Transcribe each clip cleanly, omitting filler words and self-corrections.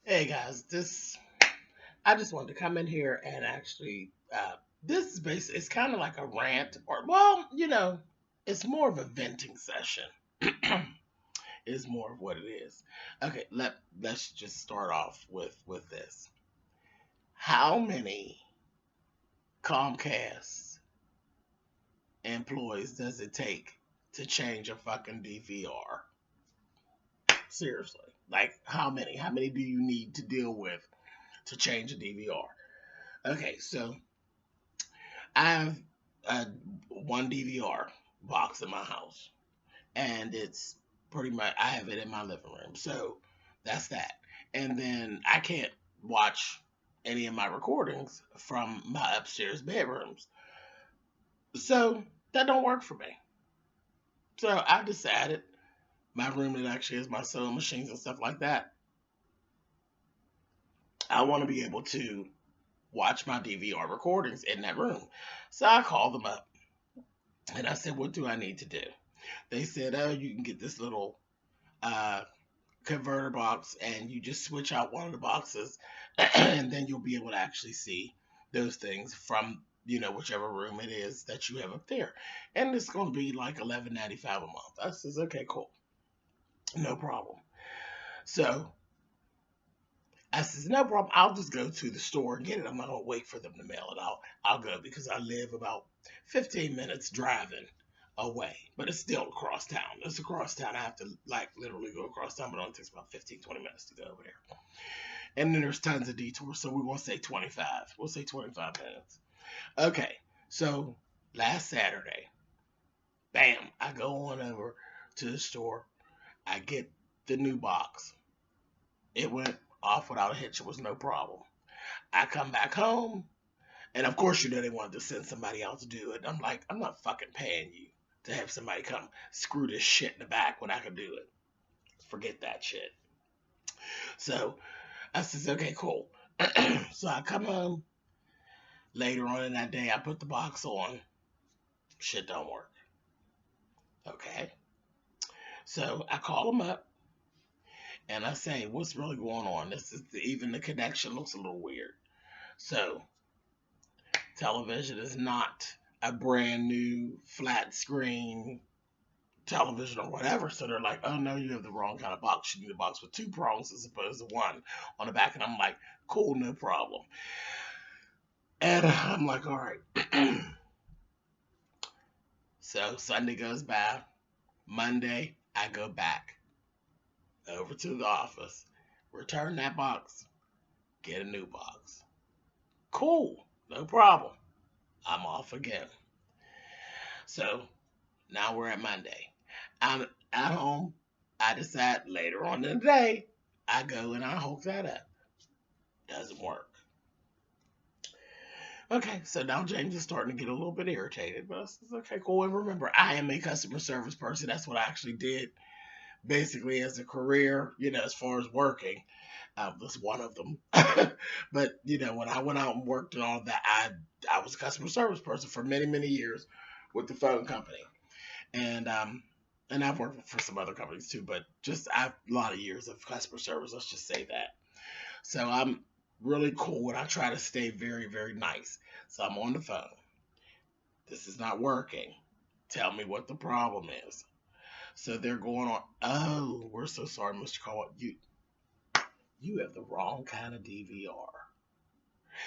Hey guys, this I just wanted to come in here and actually this is it's kind of like a rant or it's more of a venting session. Is more of what it is. Okay, let's just start off with this. How many Comcast employees does it take to change a fucking DVR? Seriously. Like how many? How many do you need to deal with to change a DVR? Okay, so I have one DVR box in my house, and it's pretty much I have it in my living room. So that's that. And then I can't watch any of my recordings from my upstairs bedrooms. So that don't work for me. So I decided my room that actually has my sewing machines and stuff like that. I want to be able to watch my DVR recordings in that room. So I called them up and I said, what do I need to do? They said, oh, you can get this little uh, converter box and you just switch out one of the boxes and then you'll be able to actually see those things from whichever room it is that you have up there, and it's going to be like $11.95 a month. I says, okay, cool, no problem. So I says, no problem, I'll just go to the store and get it. I'm not going to wait for them to mail it out. I'll go because I live about 15 minutes driving away, but it's still across town. It's across town. I have to like literally go across town, but it only takes about 15-20 minutes to go over there. And then there's tons of detours, so we won't say 25. We'll say 25 minutes. Okay, so last Saturday, bam, I go on over to the store. I get the new box. It went off without a hitch. It was no problem. I come back home, and of course, they wanted to send somebody out to do it. I'm like, I'm not fucking paying you to have somebody come screw this shit in the back when I can do it. Forget that shit. So I says, okay, cool. So I come home later on in that day. I put the box on. Shit don't work. Okay. So I call them up and I say, what's really going on? Even the connection looks a little weird. So television is not a brand new flat screen television or whatever. So they're like, oh no, you have the wrong kind of box. You need a box with two prongs as opposed to one on the back. And I'm like, cool, no problem. And I'm like, all right. So Sunday goes by. Monday, I go back over to the office, return that box, get a new box. Cool, no problem. I'm off again. So now we're at Monday. I'm at home. I decide later on in the day, I go and I hook that up. Doesn't work. Okay, so now James is starting to get a little bit irritated, but I says, okay, cool. And remember, I am a customer service person. That's what I actually did basically as a career, as far as working. Was one of them. But when I went out and worked and all that, I was a customer service person for many, many years with the phone company. And I've worked for some other companies too, but just I've a lot of years of customer service, let's just say that. So I'm really cool and I try to stay very, very nice. So I'm on the phone. This is not working. Tell me what the problem is. So they're going on, oh, we're so sorry, Mr. Call. You have the wrong kind of DVR.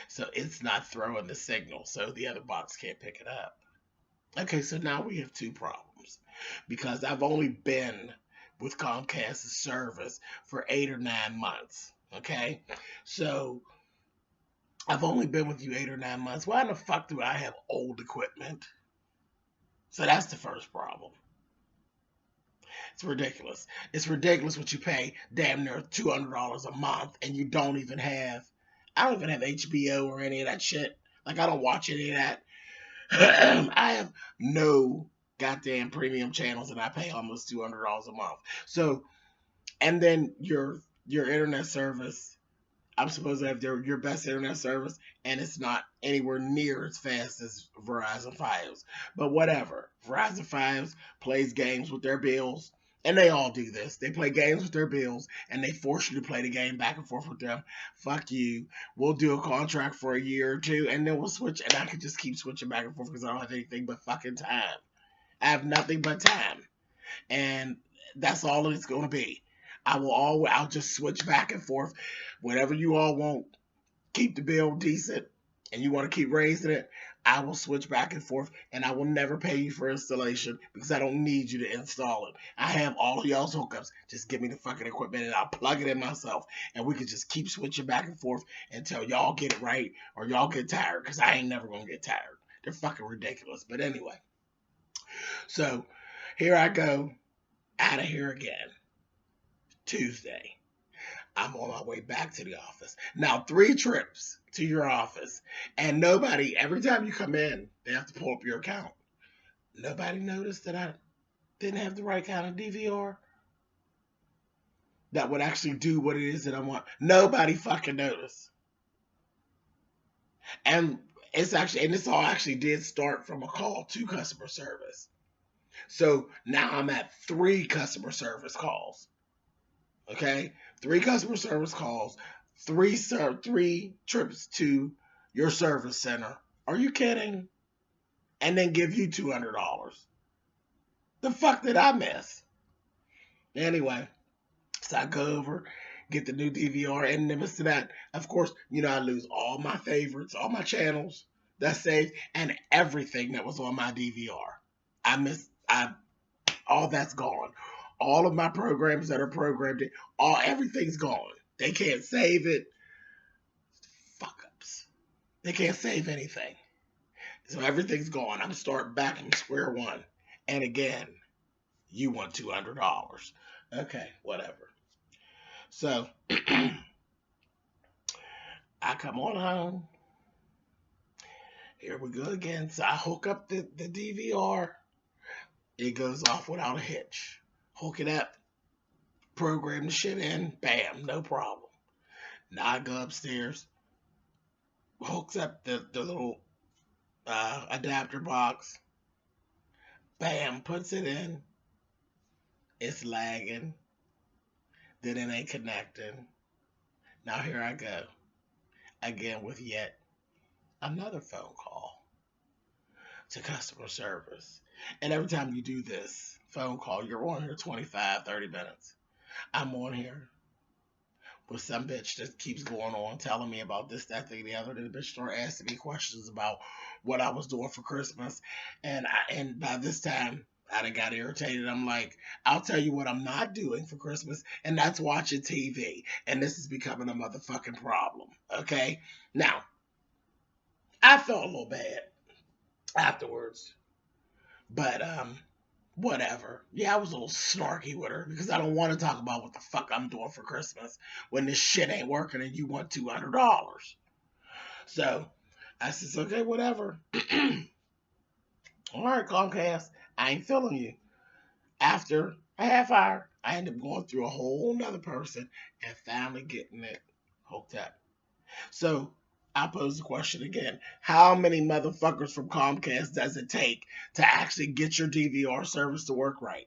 So it's not throwing the signal, so the other box can't pick it up. Okay, so now we have two problems because I've only been with Comcast's service for 8 or 9 months. Okay, so I've only been with you 8 or 9 months. Why in the fuck do I have old equipment? So that's the first problem. It's ridiculous. It's ridiculous what you pay damn near $200 a month and you don't even have. I don't even have HBO or any of that shit. Like I don't watch any of that. I have no goddamn premium channels and I pay almost $200 a month. So, and then your internet service, I'm supposed to have your best internet service, and it's not anywhere near as fast as Verizon Fios. But whatever. Verizon Fios plays games with their bills. And they all do this. They play games with their bills and they force you to play the game back and forth with them. Fuck you. We'll do a contract for a year or two and then we'll switch. And I can just keep switching back and forth because I don't have anything but fucking time. I have nothing but time. And that's all it's going to be. I'll just switch back and forth. Whatever you all want, keep the bill decent and you want to keep raising it, I will switch back and forth and I will never pay you for installation because I don't need you to install it. I have all of y'all's hookups. Just give me the fucking equipment and I'll plug it in myself and we can just keep switching back and forth until y'all get it right or y'all get tired because I ain't never going to get tired. They're fucking ridiculous. But anyway, so here I go out of here again. Tuesday. I'm on my way back to the office. Now, 3 trips to your office. And nobody, every time you come in, they have to pull up your account. Nobody noticed that I didn't have the right kind of DVR that would actually do what it is that I want. Nobody fucking noticed. And this all actually did start from a call to customer service. So now I'm at 3 customer service calls. Okay? 3 customer service calls, 3 trips to your service center. Are you kidding? And then give you $200. The fuck did I miss? Anyway, so I go over, get the new DVR, and in the midst of that, of course, I lose all my favorites, all my channels that's saved, and everything that was on my DVR. All that's gone. All of my programs that are programmed, everything's gone. They can't save it. Fuck ups. They can't save anything. So everything's gone. I'm starting back from square one. And again, you want $200. Okay, whatever. So I come on home. Here we go again. So I hook up the DVR. It goes off without a hitch. Hook it up, program the shit in, bam, no problem. Now I go upstairs, hooks up the little adapter box, bam, puts it in, it's lagging, then it ain't connecting. Now here I go, again with yet another phone call to customer service. And every time you do this phone call, you're on here 25, 30 minutes. I'm on here with some bitch that keeps going on telling me about this, that, thing, the other. The bitch started asking me questions about what I was doing for Christmas. And by this time, I done got irritated. I'm like, I'll tell you what I'm not doing for Christmas, and that's watching TV. And this is becoming a motherfucking problem. Okay? Now, I felt a little bad afterwards. But, whatever. Yeah, I was a little snarky with her because I don't want to talk about what the fuck I'm doing for Christmas when this shit ain't working and you want $200. So I says, okay, whatever. All right, Comcast, I ain't feeling you. After a half hour, I end up going through a whole nother person and finally getting it hooked up. So I pose the question again. How many motherfuckers from Comcast does it take to actually get your DVR service to work right?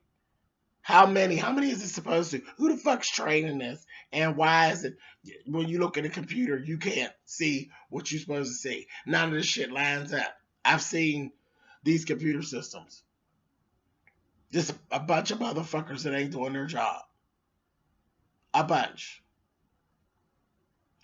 How many? How many is it supposed to? Who the fuck's training this? And why is it when you look at a computer, you can't see what you're supposed to see? None of this shit lines up. I've seen these computer systems. Just a bunch of motherfuckers that ain't doing their job. A bunch.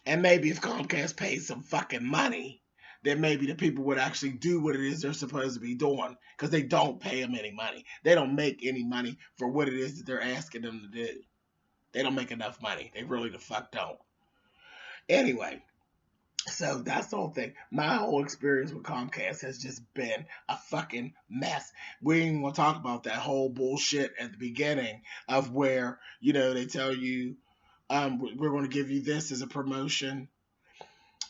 And maybe if Comcast pays some fucking money, then maybe the people would actually do what it is they're supposed to be doing because they don't pay them any money. They don't make any money for what it is that they're asking them to do. They don't make enough money. They really the fuck don't. Anyway, so that's the whole thing. My whole experience with Comcast has just been a fucking mess. We ain't even going to talk about that whole bullshit at the beginning of where, they tell you, we're going to give you this as a promotion.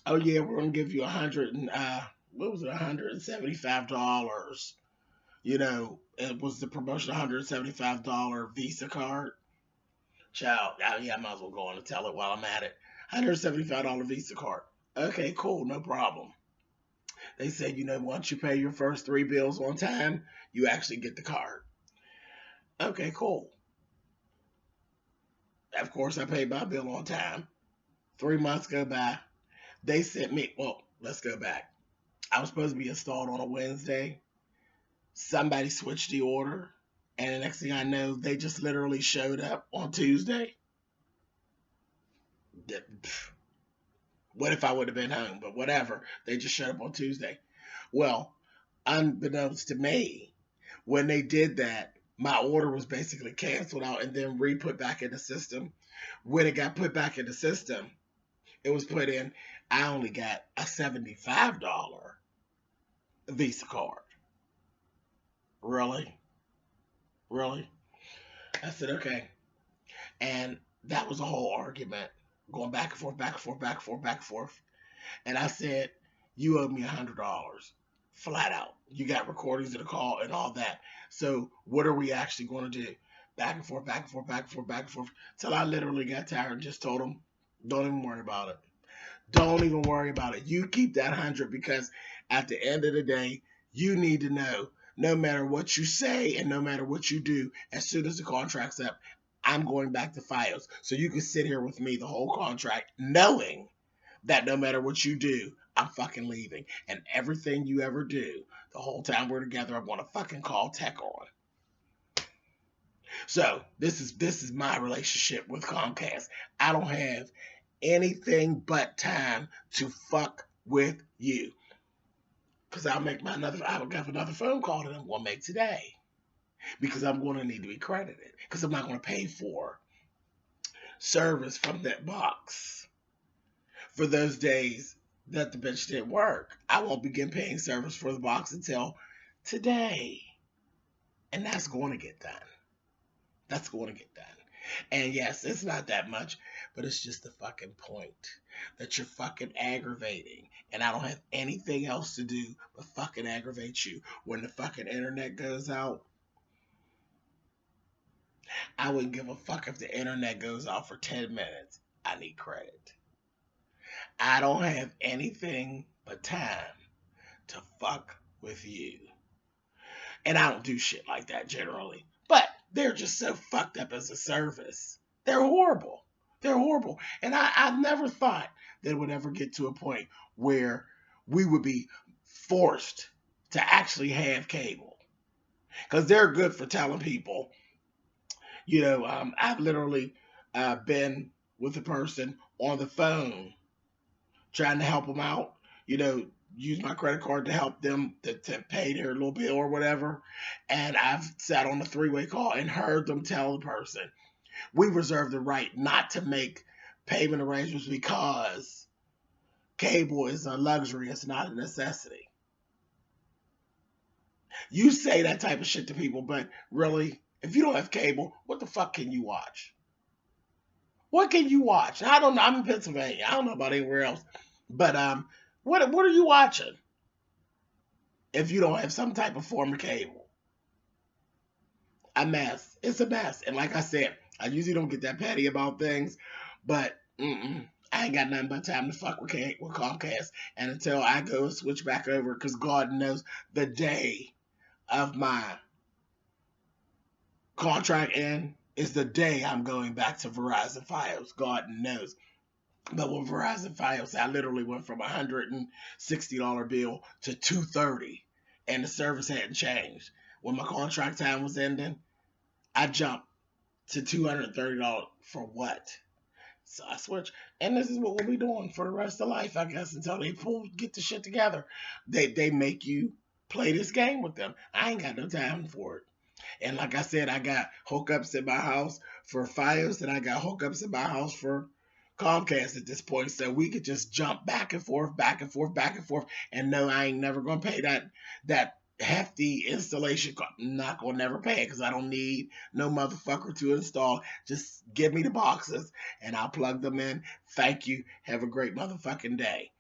Oh yeah, we're going to give you $175. It was the promotion, $175 Visa card. Child, yeah, I might as well go on and tell it while I'm at it. $175 Visa card. Okay, cool, no problem. They said, once you pay your first 3 bills on time, you actually get the card. Okay, cool. Of course, I paid my bill on time. 3 months go by. They sent me, well, let's go back. I was supposed to be installed on a Wednesday. Somebody switched the order. And the next thing I know, they just literally showed up on Tuesday. What if I would have been home? But whatever. They just showed up on Tuesday. Well, unbeknownst to me, when they did that, my order was basically canceled out and then re-put back in the system. When it got put back in the system, it was put in, I only got a $75 Visa card. Really? Really? I said, okay. And that was a whole argument going back and forth, back and forth, back and forth, back and forth. And I said, you owe me $100 flat out. You got recordings of the call and all that. So what are we actually going to do? Back and forth, back and forth, back and forth, back and forth. Till I literally got tired and just told them, don't even worry about it. Don't even worry about it. You keep that 100 because at the end of the day, you need to know no matter what you say and no matter what you do, as soon as the contract's up, I'm going back to Fios. So you can sit here with me the whole contract knowing that no matter what you do, I'm fucking leaving. And everything you ever do, the whole time we're together, I'm gonna fucking call tech on. So this is my relationship with Comcast. I don't have anything but time to fuck with you. Cause I'll have another phone call that I'm gonna make today. Because I'm gonna need to be credited. Because I'm not gonna pay for service from that box for those days that the bitch didn't work. I won't begin paying service for the box until today. And that's going to get done. That's going to get done. And yes, it's not that much, but it's just the fucking point that you're fucking aggravating. And I don't have anything else to do but fucking aggravate you. When the fucking internet goes out, I wouldn't give a fuck if the internet goes out for 10 minutes. I need credit. I don't have anything but time to fuck with you. And I don't do shit like that generally. But they're just so fucked up as a service. They're horrible. They're horrible. And I never thought that it would ever get to a point where we would be forced to actually have cable. Because they're good for telling people, I've literally been with a person on the phone trying to help them out, use my credit card to help them to pay their little bill or whatever. And I've sat on a 3-way call and heard them tell the person, we reserve the right not to make payment arrangements because cable is a luxury. It's not a necessity. You say that type of shit to people, but really, if you don't have cable, what the fuck can you watch? What can you watch? I don't know. I'm in Pennsylvania. I don't know about anywhere else. But what are you watching if you don't have some type of form of cable? A mess. It's a mess. And like I said, I usually don't get that petty about things, but I ain't got nothing but time to fuck with Comcast. And until I go and switch back over, because God knows the day of my contract end is the day I'm going back to Verizon Fios. God knows. But with Verizon Fios, I literally went from $160 bill to $230, and the service hadn't changed. When my contract time was ending, I jumped to $230 for what? So I switched, and this is what we'll be doing for the rest of life, I guess, until they get the shit together. They make you play this game with them. I ain't got no time for it. And like I said, I got hookups in my house for Fios, and I got hookups in my house for Comcast at this point, so we could just jump back and forth, back and forth, back and forth, and no, I ain't never gonna pay that hefty installation cost. I'm not gonna never pay it because I don't need no motherfucker to install. Just give me the boxes and I'll plug them in. Thank you. Have a great motherfucking day.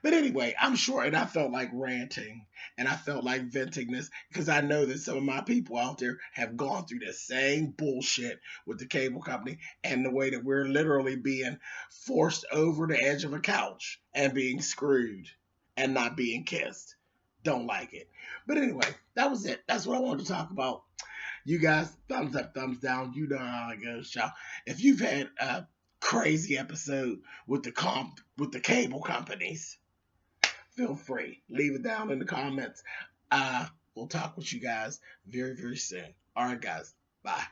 But anyway, I'm sure, and I felt like ranting and I felt like venting this because I know that some of my people out there have gone through the same bullshit with the cable company and the way that we're literally being forced over the edge of a couch and being screwed and not being kissed. Don't like it. But anyway, that was it. That's what I wanted to talk about. You guys, thumbs up, thumbs down. You know how it goes, y'all. If you've had a crazy episode with the cable companies, feel free. Leave it down in the comments. We'll talk with you guys very, very soon. All right, guys. Bye.